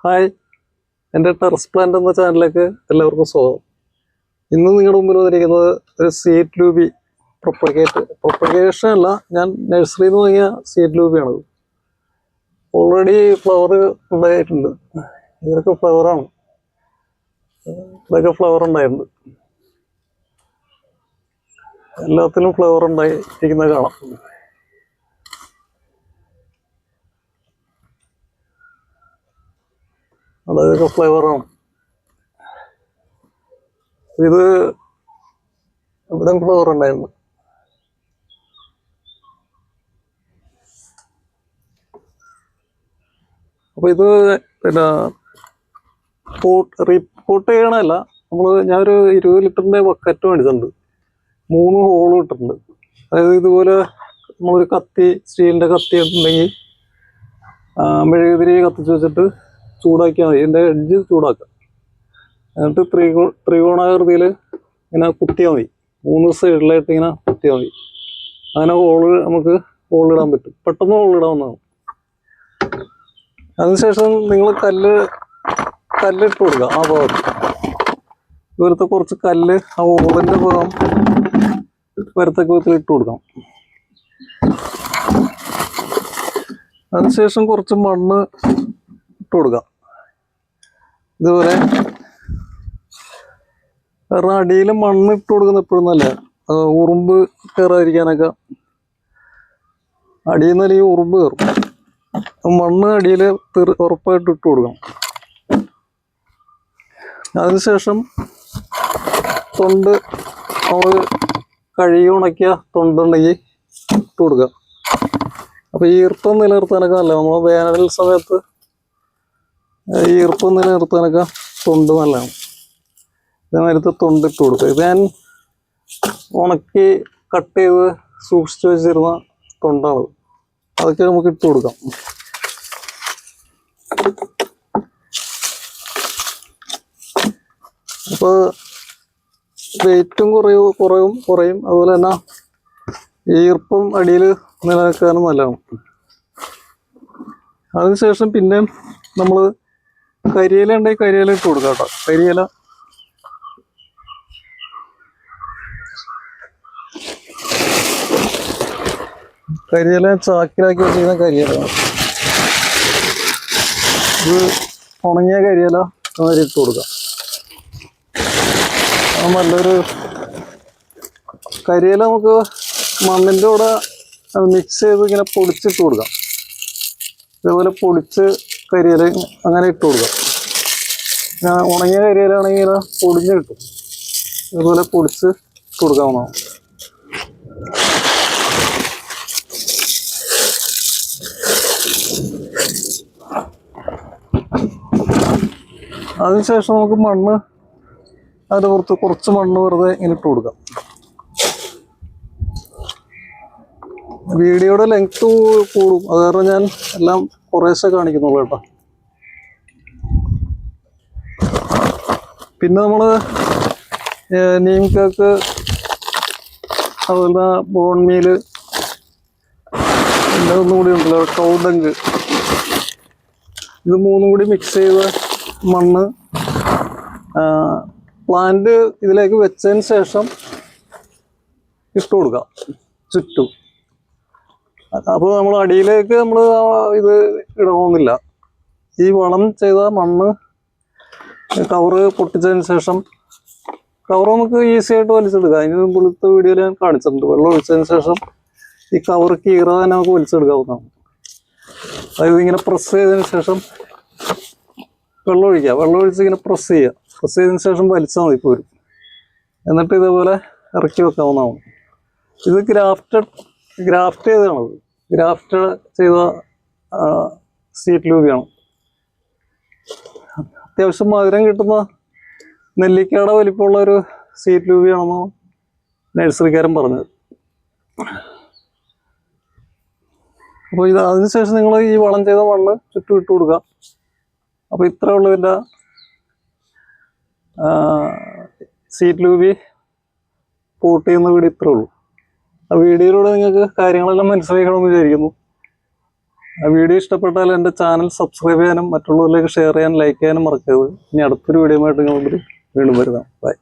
Hi, എൻ്റെ terrace plant എന്ന ചാനലിലേക്ക് എല്ലാവർക്കും സ്വാഗതം. ഇന്ന് നിങ്ങളുടെ മുമ്പിൽ വന്നിരിക്കുന്നത് ഒരു സീഡ് ലൂബി പ്രൊപ്പഗേഷൻ അല്ല, ഞാൻ നഴ്സറിയിൽ നിന്ന് വാങ്ങിയ സീഡ് ലൂബിയാണത്. ഓൾറെഡി ഫ്ലവർ ഉണ്ടായിട്ടുണ്ട്. ഇതൊക്കെ ഫ്ലവറാണ്. ഇതൊക്കെ ഫ്ലവർ ഉണ്ടായിട്ടുണ്ട്. എല്ലാത്തിലും ഫ്ലവർ ഉണ്ടായിരിക്കുന്നത് കാണാം. അതൊക്കെ ഫ്ലവറാണ്. ഇത് ഇവിടെ ഫ്ലവർ ഉണ്ടായിരുന്നു. അപ്പൊ ഇത് പിന്നെ റിപ്പോർട്ട് ചെയ്യണമല്ല, ഞാനൊരു 20 ലിറ്ററിന്റെ ബക്കറ്റ് മേടിച്ചിട്ടുണ്ട്. 3 ഹോൾ ഇട്ടിട്ടുണ്ട്. അതായത് ഇതുപോലെ നമ്മളൊരു സ്റ്റീലിന്റെ കത്തി ഉണ്ടെങ്കിൽ മെഴുകുതിരി കത്തിച്ച് വെച്ചിട്ട് ചൂടാക്കിയാൽ മതി. ഇതിൻ്റെ എഡ്ജ് ചൂടാക്കുക. എന്നിട്ട് ത്രികോണാകൃതിയിൽ ഇങ്ങനെ കുത്തിയാൽ മതി. 3 സൈഡിലായിട്ട് ഇങ്ങനെ കുത്തിയാൽ മതി. അങ്ങനെ നമുക്ക് ഹോളിടാൻ പറ്റും. പെട്ടെന്ന് ഹോളിടാവുന്നതാണ്. അതിനുശേഷം നിങ്ങൾ കല്ലിട്ട് കൊടുക്കുക. ആ ഭാഗത്ത് ഇതുപോലത്തെ കുറച്ച് കല്ല് ആ ഹോളിൻ്റെ ഭാഗം വരത്തക്ക വിധത്തിൽ ഇട്ട് കൊടുക്കാം. അതിനുശേഷം കുറച്ച് മണ്ണ് ഇട്ട് കൊടുക്കാം. ഇതുപോലെ കാരണം അടിയിൽ മണ്ണ് ഇട്ട് കൊടുക്കുന്ന എപ്പോഴും നല്ല ഉറുമ്പ് കയറാതിരിക്കാനൊക്കെ. അടിയിൽ നിന്ന് ഈ ഉറുമ്പ് കയറും. മണ്ണ് അടിയിൽ ഉറപ്പായിട്ട് ഇട്ട് കൊടുക്കണം. അതിനുശേഷം തൊണ്ട് നമ്മൾ കഴുകി ഉണക്കിയ തൊണ്ടുണ്ടെങ്കിൽ ഇട്ട് കൊടുക്കുക. അപ്പോൾ ഈ ഈർപ്പം നിലനിർത്താനൊക്കെ നല്ല. നമ്മൾ വേനൽ സമയത്ത് ഈ ഈർപ്പം നിലനിർത്താനൊക്കെ തൊണ്ട് നല്ലതാണ്. ഇതേമാതിരത്തെ തൊണ്ടിട്ട് കൊടുക്കുക. ഇത് ഞാൻ ഉണക്കി കട്ട് ചെയ്ത് സൂക്ഷിച്ചു വെച്ചിരുന്ന തൊണ്ടാണ്. അതൊക്കെ നമുക്ക് ഇട്ട് കൊടുക്കാം. അപ്പോൾ വെയിറ്റും കുറയും. അതുപോലെ തന്നെ ഈർപ്പം അടിയിൽ നിലനിൽക്കാനും നല്ലതാണ്. അതിനുശേഷം പിന്നെ നമ്മൾ കരിയില ഉണ്ടെങ്കിൽ കരിയില ഇട്ട് കൊടുക്കാം കേട്ടോ. കരിയില ചാക്കിലാക്കി വെച്ചിരിക്കുന്ന കരിയില. ഇത് ഉണങ്ങിയ കരിയില അതിൽ ഇട്ട് കൊടുക്കാം. നല്ലൊരു കരിയില നമുക്ക് മണ്ണിൻ്റെ കൂടെ മിക്സ് ചെയ്ത് ഇങ്ങനെ പൊടിച്ചിട്ട് കൊടുക്കാം. ഇതേപോലെ പൊടിച്ച് കരിയില അങ്ങനെ ഇട്ട് കൊടുക്കാം. ഉണങ്ങിയ കരിയിലാണെങ്കിൽ ഇങ്ങനെ പൊടിഞ്ഞ് കിട്ടും. ഇതുപോലെ പൊടിച്ച് ഇട്ട് കൊടുക്കാവുന്നതാണ്. അതിനുശേഷം നമുക്ക് മണ്ണ് അതിൻ്റെ പുറത്ത് കുറച്ച് മണ്ണ് വെറുതെ ഇങ്ങനെ ഇട്ട് കൊടുക്കാം. വീഡിയോയുടെ ലെങ്ത് കൂടും. അത് കാരണം ഞാൻ എല്ലാം കുറേശ്ശെ കാണിക്കുന്നുള്ളൂ കേട്ടോ. പിന്നെ നമ്മൾ നീം കേക്ക്, അതുപോലെ ബോൺ മീല്, പിന്നെ ഒന്നും കൂടി ഉണ്ടല്ലോ കൗഡങ്ക്. ഇത് 3 കൂടി മിക്സ് ചെയ്ത മണ്ണ് പ്ലാന്റ് ഇതിലേക്ക് വെച്ചതിന് ശേഷം ഇട്ട് കൊടുക്കാം ചുറ്റും. അപ്പോൾ നമ്മൾ അടിയിലേക്ക് ഇത് ഇടണമെന്നില്ല. ഈ വളം ചെയ്ത മണ്ണ് കവറ് പൊട്ടിച്ചതിന് ശേഷം കവർ നമുക്ക് ഈസി ആയിട്ട് വലിച്ചെടുക്കാം. അതിന് മുമ്പത്തെ വീഡിയോയിൽ ഞാൻ കാണിച്ചിട്ടുണ്ട്. വെള്ളം ഒഴിച്ചതിന് ശേഷം ഈ കവർ കീറാതെ നമുക്ക് വലിച്ചെടുക്കാവുന്നതാണ്. അതായത് ഇങ്ങനെ പ്രസ് ചെയ്തതിന് ശേഷം വെള്ളം ഒഴിച്ച് ഇങ്ങനെ പ്രസ് ചെയ്തതിന് ശേഷം വലിച്ചാൽ മതി പോരും. എന്നിട്ട് ഇതേപോലെ ഇറക്കി വെക്കാവുന്നതാണ്. ഇത് ഗ്രാഫ്റ്റ് ചെയ്തതാണത്. ഗ്രാഫ്റ്റ് ചെയ്ത സീഡ് ലൂബിയാണ്. അത്യാവശ്യം മധുരം കിട്ടുന്ന നെല്ലിക്കയുടെ വലിപ്പമുള്ള ഒരു സീഡ് ലൂബിയാണെന്ന് നഴ്സറിക്കാരൻ പറഞ്ഞത്. അപ്പോൾ അതിനുശേഷം നിങ്ങൾ ഈ വളം ചെയ്ത മണ്ണ് ചുറ്റും ഇട്ട് കൊടുക്കുക. അപ്പോൾ ഇത്ര ഉള്ളതിൻ്റെ സീഡ് ലൂബി പോട്ട് ചെയ്യുന്ന വീഡിയോ ഇത്രേ ഉള്ളൂ. ആ വീഡിയോയിലൂടെ നിങ്ങൾക്ക് കാര്യങ്ങളെല്ലാം മനസ്സിലാക്കണമെന്ന് വിചാരിക്കുന്നു. ആ വീഡിയോ ഇഷ്ടപ്പെട്ടാൽ എൻ്റെ ചാനൽ സബ്സ്ക്രൈബ് ചെയ്യാനും മറ്റുള്ളവരിലേക്ക് ഷെയർ ചെയ്യാനും ലൈക്ക് ചെയ്യാനും മറക്കരുത്. ഇനി അടുത്തൊരു വീഡിയോ ആയിട്ട് നിങ്ങൾക്ക് വീണ്ടും വരുന്നതാണ്. ബൈ.